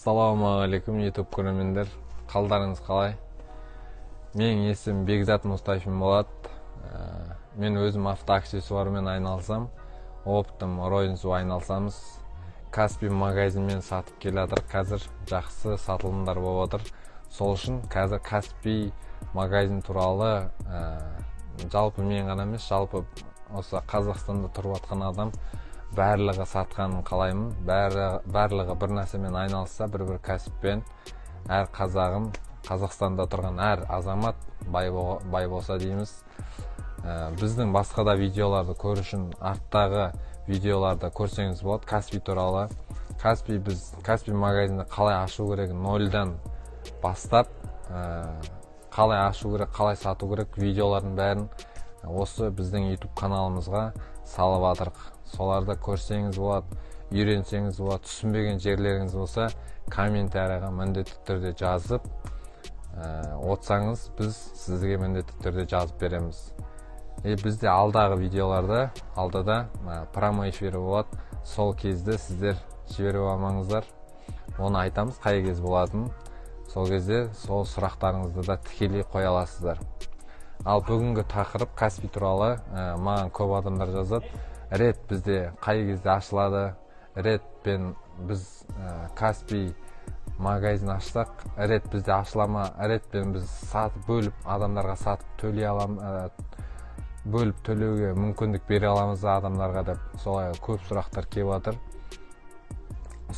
Assalamualaikum YouTube көрермендер, қалдарыңыз қалай? Менің есімім Бекзат Мұстафин болады. Мен өзім автоаксессуармен айналысам. Оптом розницу айналысамыз. Каспий магазинмен сатып келатыр. Қазір жақсы сатылымдар болып отыр. Сол үшін қазір Каспий магазин туралы жалпы мен ғана емес, жалпы осы Қазақстанда тұрып жатқан адам барлығы сатқанын қалаймын. Барлығы бір нәрсемен айналысса, бір кәсіппен, әр қазағым, Қазақстанда тұрған әр азамат бай болса дейміз. Біздің басқа да видеоларды көру үшін арттағы видеоларды көрсеңіз болады. Каспий туралы. Каспий магазинді қалай ашу керек, нольдан бастап, қалай ашу керек, қалай сату керек видеолардың бәрін осы біздің YouTube каналымызға салып жатырық. Соларды көрсеңіз болады, үйренсеңіз болады, түсінбеген жерлеріңіз болса, комментарияға міндетті түрде жазып отсаңыз, біз сізге міндетті түрде жазып береміз. Бізде алдағы видеоларда, алдыда промо эфирі болады. Сол кезде сіздер жіберіп алмаңыздар. Оны айтамыз, қай кез болатынын. Сол кезде сол сұрақтарыңызды да тікелей қоя аласыздар. Ал бүгінгі тақырып Каспий туралы маған көп адамдар жазады. Рет бізде қай кезде ашылады? Ретпен біз Каспий магазин ашсақ, рет бізде ашылама? Ретпен біз сатып бөліп адамдарға сатып төлей аламыз, бөліп төлеуге мүмкіндік бере аламыз адамдарға деп солай көп сұрақтар келіп жатыр.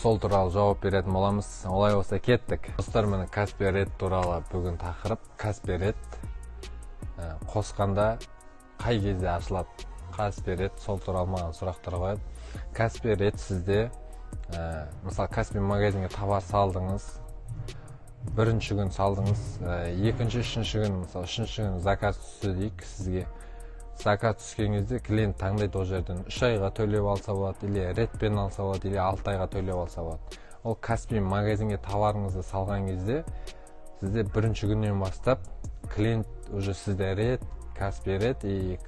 Сол туралы жауап беретін боламыз. Олай болса кеттік. Достар, міне Каспий рет туралы бүгін тақырып. Каспий рет қосқанда қай кезде ашылады? Каспий рет сол туралы маған сұрақтар қояды. Каспий рет сізде, мысалы Каспий магазинге товар салдыңыз, бірінші күн салдыңыз, екінші, үшінші күн, мысалы үшінші күн заказ түсті дейік сізге. Заказ түскен кезде клиент таңдайды ол жерден 3 айға төлеп алса болады, или ретпен алса болады, или 6 айға төлеп алса болады. Ол Каспий магазинге товарыңызды салған кезде сізде бірінші күннен бастап клиент уже сізде рет, Каспий рет и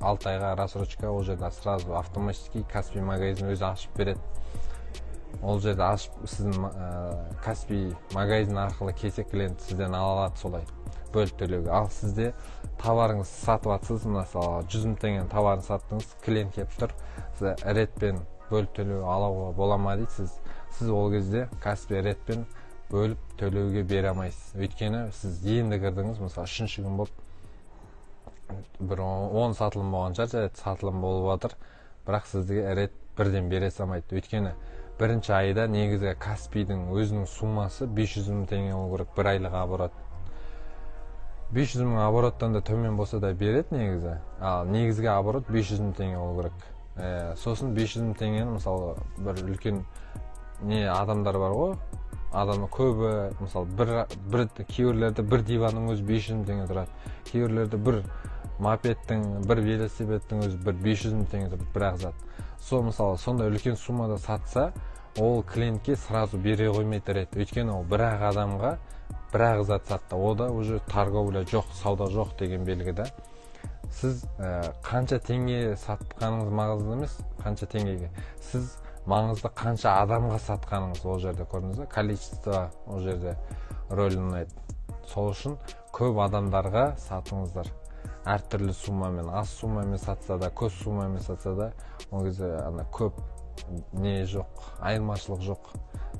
6 айға рассрочка ол жерде сразу автоматически Каспий магазин өзі ашып береді. Ол жерде ашып, сіздің Каспий магазин арқылы келсе клиент сізден ала алады солай бөліп төлеуге. Ал сізде товарыңыз сатып жатсыз, мысалы 100 мың теңгенің товарын саттыңыз, клиент келіп тұр, сіз ретпен бөліп төлеуге алуға бола ма дейді. Сіз ол кезде Каспий ретпен бөліп төлеуге бере алмайсыз. Өйткені сіз енді кірдіңіз, мысалы 3-ші күн болып бір 10 сатылым болған шығар, сатылым болып жатыр, бірақ сізге рет бірден бере салмайды. Өйткені бірінші айда негізі Каспийдің өзінің суммасы 500 мың теңге болу керек, бір айлық оборот. 500 мың обороттан да төмен болса да береді негізі. Ал негізгі оборот 500 мың теңге болу керек. Сосын 500 мың теңгені мысалы бір үлкен адамдар бар ғой, адамның көбі, мысалы кейбіреулерде бір диванның өзі 500 мың теңге тұрады. Кейбіреулерде бір мопедтің, бір велосипедтің өзі бір 500 мың теңге тұрады, бір ақ зат. Мысалы сонда үлкен суммада сатса, ол клиентке сразу бере қоймайды рет. Өйткені ол бір ақ адамға бір ақ зат сатты. Ода уже торговля жоқ, сауда жоқ деген белгіде. Сіз қанша теңге сатқаныңыз маңызды емес, қанша теңгеге. Сіз маңызды қанша адамға сатқаныңыз ол жерде көрдіңіз бе? Количество ол жерде рөлін ойнайды. Сол үшін көп адамдарға сатыңыздар. Әртүрлі суммамен, аз суммамен сатса да, көп суммамен сатса да, ол кезде көп не жоқ, айырмашылық жоқ.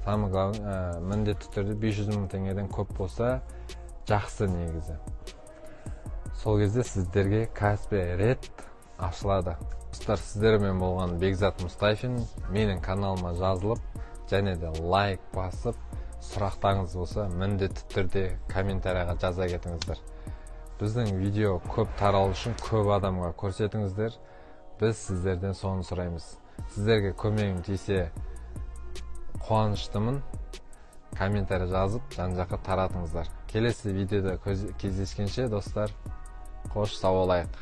Самый главный, міндетті түрде 500 мың теңгеден көп болса, жақсы негізі. Сол кезде сіздерге Каспий рет ашылады. Достар, сіздермен болған Бекзат Мұстафин. Менің каналыма жазылып, және де лайк басып, сұрақтарыңыз болса, міндетті түрде комментарияға жаза кетіңіздер. Біздің видео көп таралу үшін көп адамға көрсетіңіздер. Біз сіздерден соны сұраймыз. Сіздерге көмегім тисе қуаныштымын. Комментарий жазып, жан-жаққа таратыңыздар. Келесі видеода кездескенше достар, қош сау болайық.